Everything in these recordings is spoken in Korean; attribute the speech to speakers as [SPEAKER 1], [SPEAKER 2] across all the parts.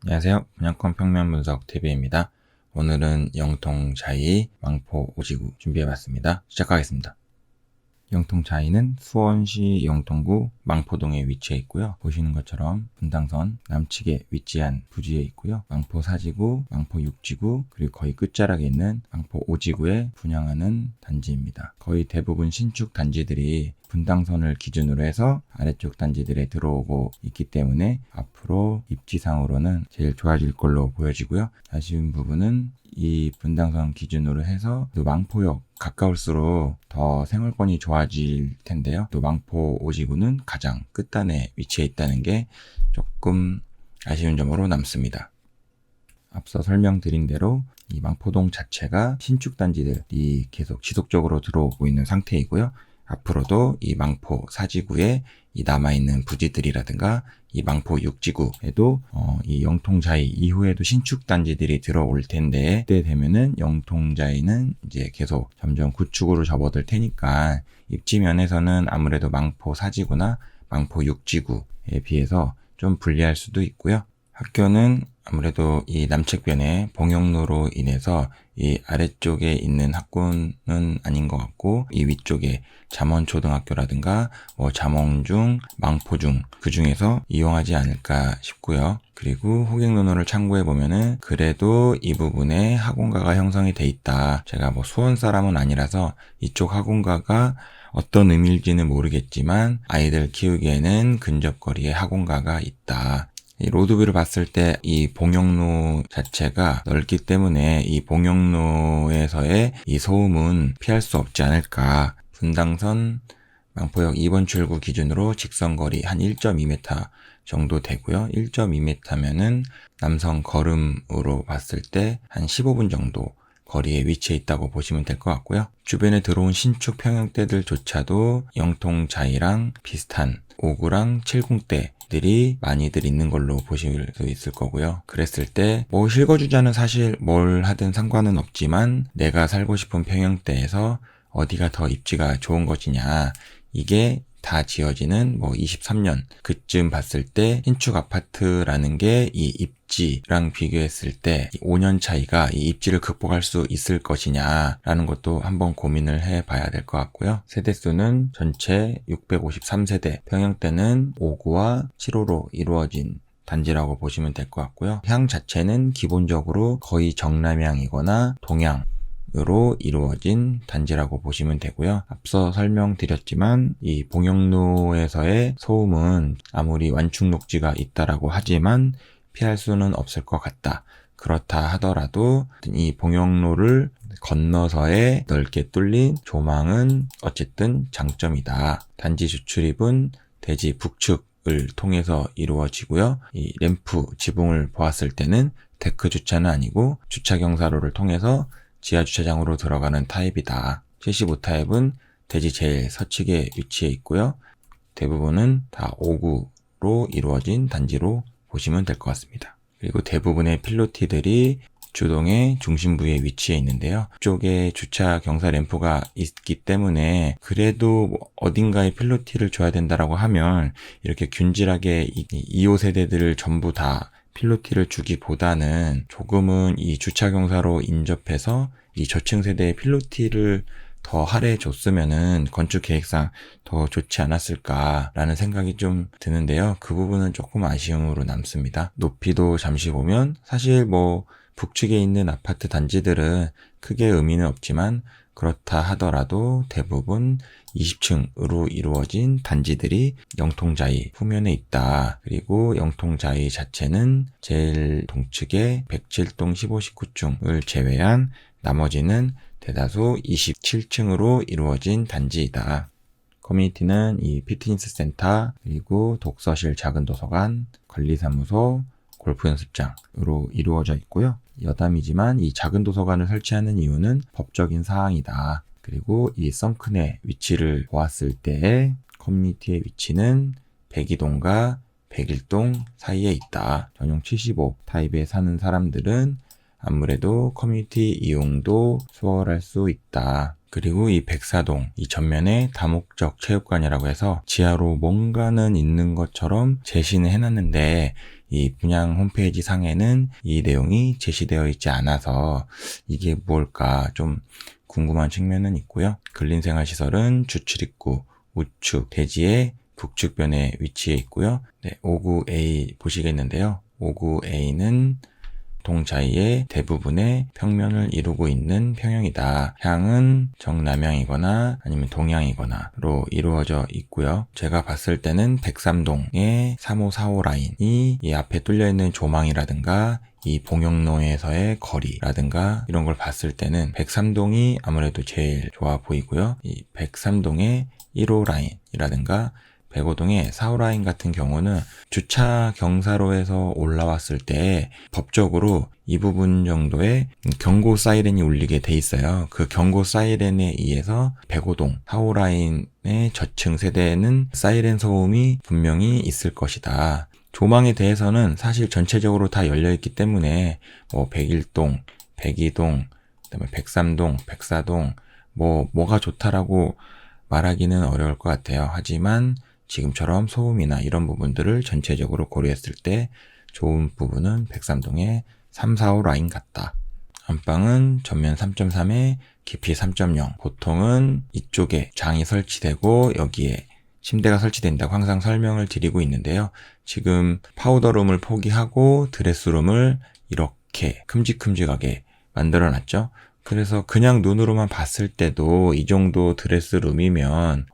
[SPEAKER 1] 안녕하세요. 분양권 평면 분석 TV입니다. 오늘은 영통자이 망포 오지구 준비해봤습니다. 시작하겠습니다. 영통자이는 수원시 영통구 망포동에 위치해 있고요. 보시는 것처럼 분당선 남측에 위치한 부지에 있고요. 망포 4지구, 망포 6지구, 그리고 거의 끝자락에 있는 망포 5지구에 분양하는 단지입니다. 거의 대부분 신축 단지들이 분당선을 기준으로 해서 아래쪽 단지들에 들어오고 있기 때문에 앞으로 입지상으로는 제일 좋아질 걸로 보여지고요. 아쉬운 부분은 이 분당선 기준으로 해서 또 망포역 가까울수록 더 생활권이 좋아질 텐데요. 또 망포 5지구는 가장 끝단에 위치해 있다는 게 조금 아쉬운 점으로 남습니다. 앞서 설명드린 대로 이 망포동 자체가 신축 단지들이 계속 지속적으로 들어오고 있는 상태이고요. 앞으로도 이 망포 4지구에 이 남아있는 부지들이라든가 이 망포 6지구에도 이 영통자이 이후에도 신축 단지들이 들어올 텐데, 그때 되면은 영통자이는 이제 계속 점점 구축으로 접어들 테니까 입지 면에서는 아무래도 망포 4지구나 망포 6지구에 비해서 좀 불리할 수도 있고요. 학교는 아무래도 이 남측변의 봉영로로 인해서 이 아래쪽에 있는 학군은 아닌 것 같고, 이 위쪽에 잠원초등학교라든가 잠원중, 망포중 그 중에서 이용하지 않을까 싶고요. 그리고 호객노노를 참고해 보면은 그래도 이 부분에 학원가가 형성이 돼 있다. 제가 수원 사람은 아니라서 이쪽 학원가가 어떤 의미일지는 모르겠지만 아이들 키우기에는 근접거리에 학원가가 있다. 이 로드뷰를 봤을 때 이 봉영로 자체가 넓기 때문에 이 봉영로에서의 이 소음은 피할 수 없지 않을까. 분당선 망포역 2번 출구 기준으로 직선거리 한 1.2m 정도 되고요. 1.2m면은 남성 걸음으로 봤을 때 한 15분 정도 거리에 위치해 있다고 보시면 될 것 같고요. 주변에 들어온 신축 평형대들조차도 영통자이랑 비슷한 5구랑 70대들이 많이들 있는 걸로 보실 수 있을 거고요. 그랬을 때 실거주자는 사실 뭘 하든 상관은 없지만 내가 살고 싶은 평형대에서 어디가 더 입지가 좋은 것이냐, 이게 다 지어지는 23년 그쯤 봤을 때 신축 아파트라는 게 이 입지랑 비교했을 때 5년 차이가 이 입지를 극복할 수 있을 것이냐라는 것도 한번 고민을 해봐야 될 것 같고요. 세대수는 전체 653세대, 평형대는 5구와 7호로 이루어진 단지라고 보시면 될 것 같고요. 향 자체는 기본적으로 거의 정남향이거나 동향 으로 이루어진 단지라고 보시면 되고요. 앞서 설명드렸지만 이 봉영로에서의 소음은 아무리 완충 녹지가 있다라고 하지만 피할 수는 없을 것 같다. 그렇다 하더라도 이 봉영로를 건너서의 넓게 뚫린 조망은 어쨌든 장점이다. 단지 주출입은 대지 북측을 통해서 이루어지고요. 이 램프 지붕을 보았을 때는 데크 주차는 아니고 주차 경사로를 통해서 지하 주차장으로 들어가는 타입이다. 75타입은 대지 제일 서측에 위치해 있고요. 대부분은 다 5구로 이루어진 단지로 보시면 될 것 같습니다. 그리고 대부분의 필로티들이 주동의 중심부에 위치해 있는데요. 이쪽에 주차 경사 램프가 있기 때문에 그래도 어딘가에 필로티를 줘야 된다라고 하면 이렇게 균질하게 2호 세대들을 전부 다 필로티를 주기보다는 조금은 이 주차 경사로 인접해서 이 저층 세대의 필로티를 더 할애해 줬으면은 건축 계획상 더 좋지 않았을까라는 생각이 좀 드는데요. 그 부분은 조금 아쉬움으로 남습니다. 높이도 잠시 보면 사실 북측에 있는 아파트 단지들은 크게 의미는 없지만 그렇다 하더라도 대부분 20층으로 이루어진 단지들이 영통자이 후면에 있다. 그리고 영통자이 자체는 제일 동측에 107동 15, 19층을 제외한 나머지는 대다수 27층으로 이루어진 단지이다. 커뮤니티는 이 피트니스 센터, 그리고 독서실 작은 도서관, 관리사무소, 골프 연습장으로 이루어져 있고요. 여담이지만 이 작은 도서관을 설치하는 이유는 법적인 사항이다. 그리고 이 썬큰의 위치를 보았을 때 커뮤니티의 위치는 102동과 101동 사이에 있다. 전용 75 타입에 사는 사람들은 아무래도 커뮤니티 이용도 수월할 수 있다. 그리고 이 백사동, 이 전면에 다목적 체육관이라고 해서 지하로 뭔가는 있는 것처럼 제시는 해놨는데 이 분양 홈페이지 상에는 이 내용이 제시되어 있지 않아서 이게 무엇일까 좀 궁금한 측면은 있고요. 근린생활시설은 주출입구, 우측, 대지의 북측변에 위치해 있고요. 5구A 보시겠는데요. 5구A는 동자이의 대부분의 평면을 이루고 있는 평형이다. 향은 정남향이거나 아니면 동향이거나로 이루어져 있고요. 제가 봤을 때는 백삼동의 3545 라인이 이 앞에 뚫려있는 조망이라든가 이 봉영로에서의 거리라든가 이런 걸 봤을 때는 백삼동이 아무래도 제일 좋아 보이고요. 이 백삼동의 1호 라인이라든가 105동의 4호 라인 같은 경우는 주차 경사로에서 올라왔을 때 법적으로 이 부분 정도의 경고 사이렌이 울리게 돼 있어요. 그 경고 사이렌에 의해서 105동 4호 라인의 저층 세대에는 사이렌 소음이 분명히 있을 것이다. 조망에 대해서는 사실 전체적으로 다 열려있기 때문에 101동, 102동, 그다음에 103동, 104동 뭐가 좋다라고 말하기는 어려울 것 같아요. 하지만 지금처럼 소음이나 이런 부분들을 전체적으로 고려했을 때 좋은 부분은 103동의 345 라인 같다. 안방은 전면 3.3에 깊이 3.0. 보통은 이쪽에 장이 설치되고 여기에 침대가 설치된다고 항상 설명을 드리고 있는데요. 지금 파우더룸을 포기하고 드레스룸을 이렇게 큼직큼직하게 만들어 놨죠. 그래서 그냥 눈으로만 봤을 때도 이 정도 드레스룸이면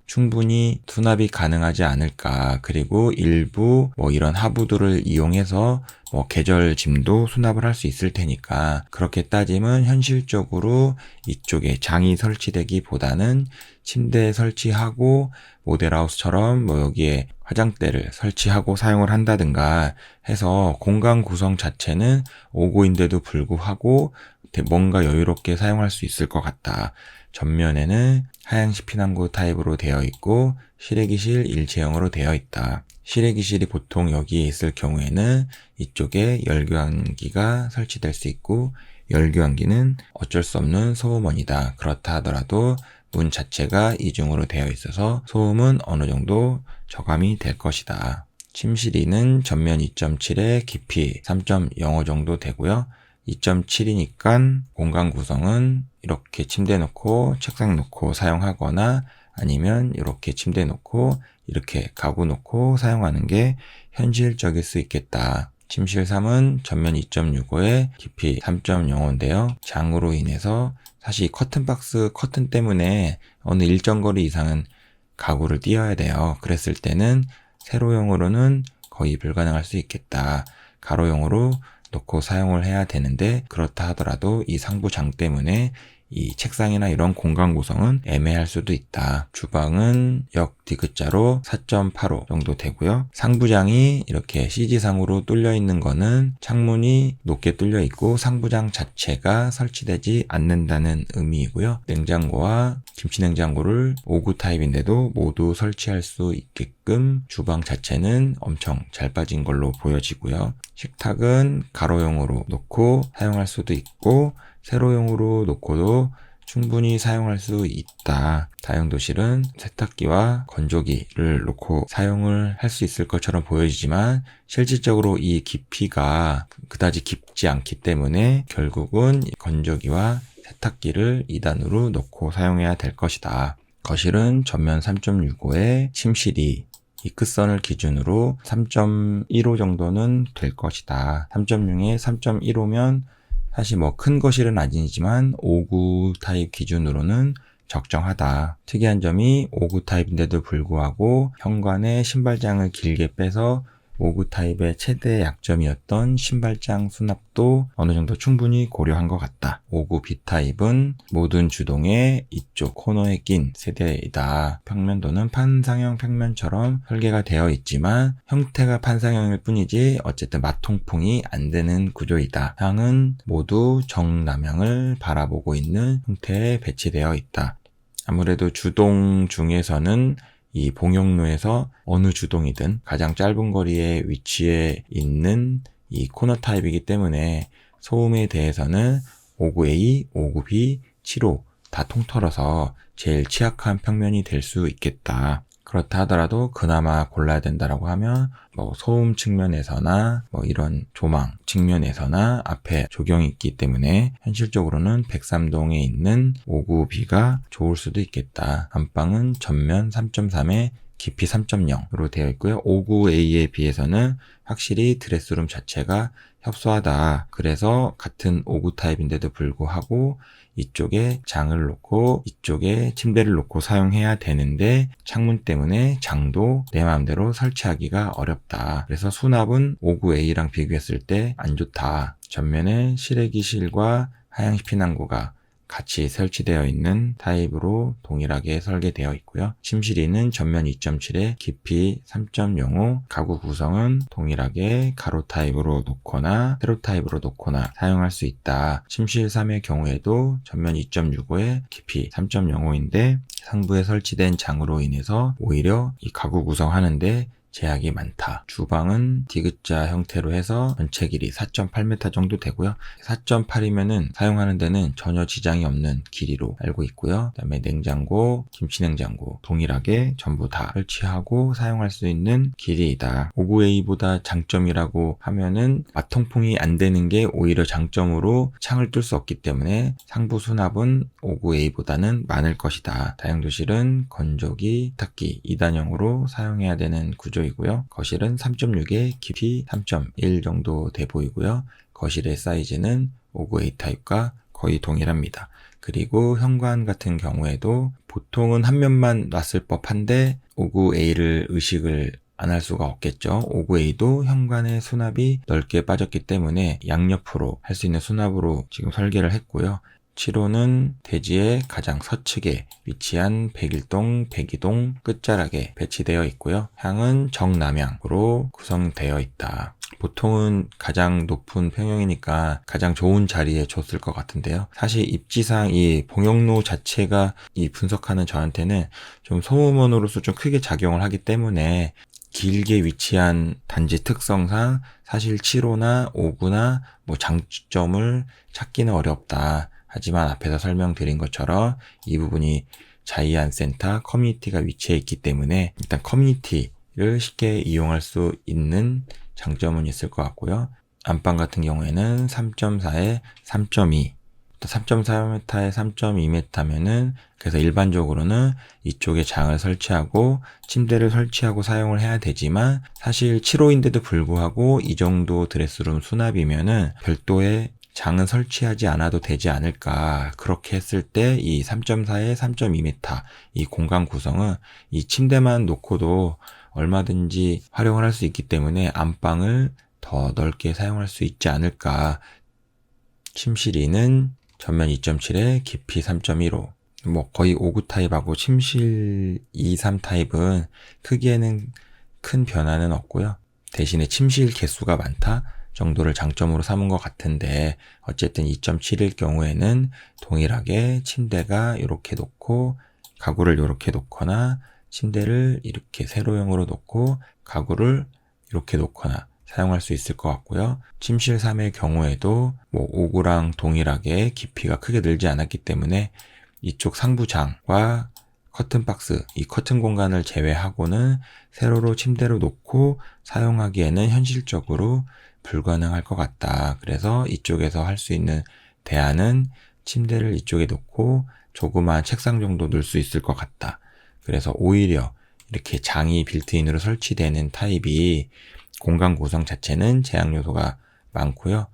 [SPEAKER 1] 충분히 수납이 가능하지 않을까. 그리고 일부 이런 하부들을 이용해서 계절 짐도 수납을 할 수 있을 테니까 그렇게 따지면 현실적으로 이쪽에 장이 설치되기보다는 침대 설치하고 모델하우스처럼 여기에 화장대를 설치하고 사용을 한다든가 해서 공간 구성 자체는 5구인데도 불구하고 뭔가 여유롭게 사용할 수 있을 것 같다. 전면에는 하향식 피난구 타입으로 되어 있고 실외기실 일체형으로 되어 있다. 실외기실이 보통 여기에 있을 경우에는 이쪽에 열교환기가 설치될 수 있고 열교환기는 어쩔 수 없는 소음원이다. 그렇다 하더라도 문 자체가 이중으로 되어 있어서 소음은 어느 정도 저감이 될 것이다. 침실이는 전면 2.7에 깊이 3.05 정도 되고요. 2.7이니까 공간 구성은 이렇게 침대 놓고 책상 놓고 사용하거나 아니면 이렇게 침대 놓고 이렇게 가구 놓고 사용하는 게 현실적일 수 있겠다. 침실 3은 전면 2.65에 깊이 3.05인데요. 장으로 인해서 사실 커튼박스 커튼 때문에 어느 일정 거리 이상은 가구를 띄어야 돼요. 그랬을 때는 세로형으로는 거의 불가능할 수 있겠다. 가로형으로 놓고 사용을 해야 되는데 그렇다 하더라도 이 상부장 때문에 이 책상이나 이런 공간 구성은 애매할 수도 있다. 주방은 역 디귿자로 4.85 정도 되고요. 상부장이 이렇게 CG상으로 뚫려 있는 거는 창문이 높게 뚫려 있고 상부장 자체가 설치되지 않는다는 의미이고요. 냉장고와 김치냉장고를 5구 타입인데도 모두 설치할 수 있게끔 주방 자체는 엄청 잘 빠진 걸로 보여지고요. 식탁은 가로형으로 놓고 사용할 수도 있고 세로형으로 놓고도 충분히 사용할 수 있다. 다용도실은 세탁기와 건조기를 놓고 사용을 할 수 있을 것처럼 보여지지만 실질적으로 이 깊이가 그다지 깊지 않기 때문에 결국은 건조기와 세탁기를 2단으로 놓고 사용해야 될 것이다. 거실은 전면 3.65에 침실이 이 끝선을 기준으로 3.15 정도는 될 것이다. 3.6에 3.15면 사실 큰 거실은 아니지만 5구 타입 기준으로는 적정하다. 특이한 점이 5구 타입인데도 불구하고 현관에 신발장을 길게 빼서 5구 타입의 최대 약점이었던 신발장 수납도 어느 정도 충분히 고려한 것 같다. 5구 B타입은 모든 주동의 이쪽 코너에 낀 세대이다. 평면도는 판상형 평면처럼 설계가 되어 있지만 형태가 판상형일 뿐이지 어쨌든 마통풍이 안 되는 구조이다. 향은 모두 정남향을 바라보고 있는 형태에 배치되어 있다. 아무래도 주동 중에서는 이 봉영로에서 어느 주동이든 가장 짧은 거리에 위치해 있는 이 코너 타입이기 때문에 소음에 대해서는 5구A, 5구B, 7호 다 통틀어서 제일 취약한 평면이 될 수 있겠다. 그렇다 하더라도 그나마 골라야 된다라고 하면 소음 측면에서나 이런 조망 측면에서나 앞에 조경이 있기 때문에 현실적으로는 103동에 있는 5구B가 좋을 수도 있겠다. 안방은 전면 3.3에 깊이 3.0으로 되어 있고요. 5구A에 비해서는 확실히 드레스룸 자체가 협소하다. 그래서 같은 5구 타입인데도 불구하고 이쪽에 장을 놓고 이쪽에 침대를 놓고 사용해야 되는데 창문 때문에 장도 내 마음대로 설치하기가 어렵다. 그래서 수납은 5구A랑 비교했을 때 안 좋다. 전면에 실외기실과 하향식 피난구가 같이 설치되어 있는 타입으로 동일하게 설계되어 있고요. 침실이는 전면 2.7에 깊이 3.05, 가구 구성은 동일하게 가로 타입으로 놓거나 세로 타입으로 놓거나 사용할 수 있다. 침실 3의 경우에도 전면 2.65에 깊이 3.05인데 상부에 설치된 장으로 인해서 오히려 이 가구 구성하는데 제약이 많다. 주방은 디귿자 형태로 해서 전체 길이 4.8m 정도 되고요. 4.8이면은 사용하는 데는 전혀 지장이 없는 길이로 알고 있고요. 그다음에 냉장고, 김치냉장고 동일하게 전부 다 설치하고 사용할 수 있는 길이이다. 5구A보다 장점이라고 하면은 마통풍이 안 되는 게 오히려 장점으로 창을 뚫을 수 없기 때문에 상부 수납은 5구A보다는 많을 것이다. 다용도실은 건조기, 세탁기 2단형으로 사용해야 되는 구조 이고요. 거실은 3.6에 깊이 3.1 정도 돼 보이고요. 거실의 사이즈는 5구A 타입과 거의 동일합니다. 그리고 현관 같은 경우에도 보통은 한 면만 놨을 법한데 5구A를 의식을 안 할 수가 없겠죠. 5구A도 현관의 수납이 넓게 빠졌기 때문에 양옆으로 할 수 있는 수납으로 지금 설계를 했고요. 7호는 대지의 가장 서측에 위치한 101동, 102동 끝자락에 배치되어 있고요. 향은 정남향으로 구성되어 있다. 보통은 가장 높은 평형이니까 가장 좋은 자리에 줬을 것 같은데요. 사실 입지상 이 봉용로 자체가 이 분석하는 저한테는 좀 소음원으로서 좀 크게 작용을 하기 때문에 길게 위치한 단지 특성상 사실 7호나 5구나 장점을 찾기는 어렵다. 하지만 앞에서 설명드린 것처럼 이 부분이 자이안 센터 커뮤니티가 위치해 있기 때문에 일단 커뮤니티를 쉽게 이용할 수 있는 장점은 있을 것 같고요. 안방 같은 경우에는 3.4에 3.2, 3.4m에 3.2m면은 그래서 일반적으로는 이쪽에 장을 설치하고 침대를 설치하고 사용을 해야 되지만 사실 7호인데도 불구하고 이 정도 드레스룸 수납이면은 별도의 장은 설치하지 않아도 되지 않을까. 그렇게 했을 때 이 3.4에 3.2m 이 공간 구성은 이 침대만 놓고도 얼마든지 활용을 할 수 있기 때문에 안방을 더 넓게 사용할 수 있지 않을까. 침실이는 전면 2.7에 깊이 3.15. 거의 5구 타입하고 침실 2, 3 타입은 크기에는 큰 변화는 없고요. 대신에 침실 개수가 많다 정도를 장점으로 삼은 것 같은데 어쨌든 2.7일 경우에는 동일하게 침대가 이렇게 놓고 가구를 이렇게 놓거나 침대를 이렇게 세로형으로 놓고 가구를 이렇게 놓거나 사용할 수 있을 것 같고요. 침실 3의 경우에도 5구랑 동일하게 깊이가 크게 늘지 않았기 때문에 이쪽 상부장과 커튼박스, 이 커튼 공간을 제외하고는 세로로 침대로 놓고 사용하기에는 현실적으로 불가능할 것 같다. 그래서 이쪽에서 할 수 있는 대안은 침대를 이쪽에 놓고 조그마한 책상 정도 넣을 수 있을 것 같다. 그래서 오히려 이렇게 장이 빌트인으로 설치되는 타입이 공간 구성 자체는 제약 요소가 많고요.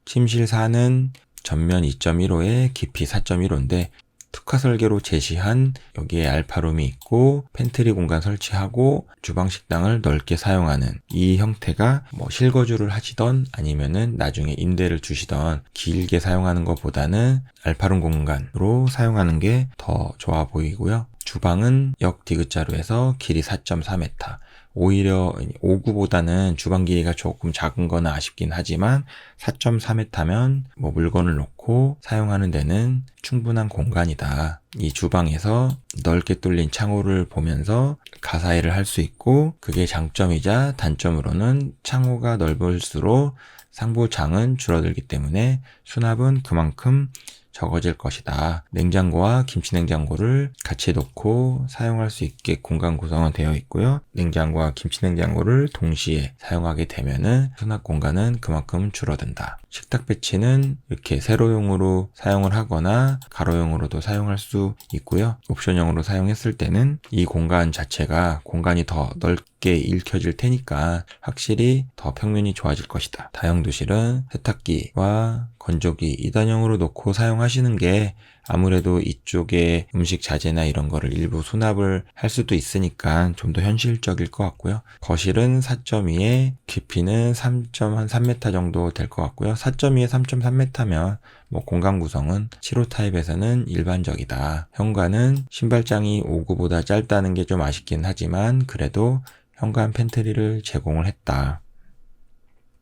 [SPEAKER 1] 침실 4는 전면 2.15에 깊이 4.15인데 특화 설계로 제시한 여기에 알파룸이 있고 팬트리 공간 설치하고 주방 식당을 넓게 사용하는 이 형태가 실거주를 하시던 아니면은 나중에 임대를 주시던 길게 사용하는 것보다는 알파룸 공간으로 사용하는 게 더 좋아 보이고요. 주방은 역 디귿자로 해서 길이 4.4m. 오히려 5구보다는 주방 길이가 조금 작은 거는 아쉽긴 하지만 4.3m면 물건을 놓고 사용하는 데는 충분한 공간이다. 이 주방에서 넓게 뚫린 창호를 보면서 가사일을 할 수 있고 그게 장점이자 단점으로는 창호가 넓을수록 상부 장은 줄어들기 때문에 수납은 그만큼 적어질 것이다. 냉장고와 김치냉장고를 같이 놓고 사용할 수 있게 공간 구성은 되어 있고요. 냉장고와 김치냉장고를 동시에 사용하게 되면은 수납 공간은 그만큼 줄어든다. 식탁 배치는 이렇게 세로용으로 사용을 하거나 가로용으로도 사용할 수 있고요. 옵션형으로 사용했을 때는 이 공간 자체가 공간이 더 넓게 읽혀질 테니까 확실히 더 평면이 좋아질 것이다. 다용도실은 세탁기와 건조기 2단형으로 놓고 사용하시는 게 아무래도 이쪽에 음식 자재나 이런 거를 일부 수납을 할 수도 있으니까 좀 더 현실적일 것 같고요. 거실은 4.2에 깊이는 3.3m 정도 될 것 같고요. 4.2에 3.3m면 공간 구성은 7호 타입에서는 일반적이다. 현관은 신발장이 5구보다 짧다는 게 좀 아쉽긴 하지만 그래도 현관 팬트리를 제공을 했다.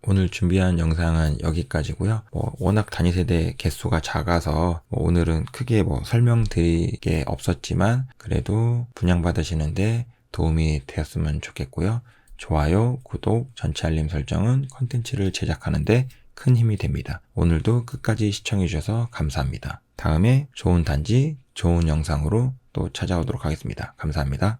[SPEAKER 1] 오늘 준비한 영상은 여기까지고요. 워낙 단위세대 개수가 작아서 오늘은 크게 설명드릴 게 없었지만 그래도 분양받으시는데 도움이 되었으면 좋겠고요. 좋아요, 구독, 전체 알림 설정은 컨텐츠를 제작하는데 큰 힘이 됩니다. 오늘도 끝까지 시청해주셔서 감사합니다. 다음에 좋은 단지, 좋은 영상으로 또 찾아오도록 하겠습니다. 감사합니다.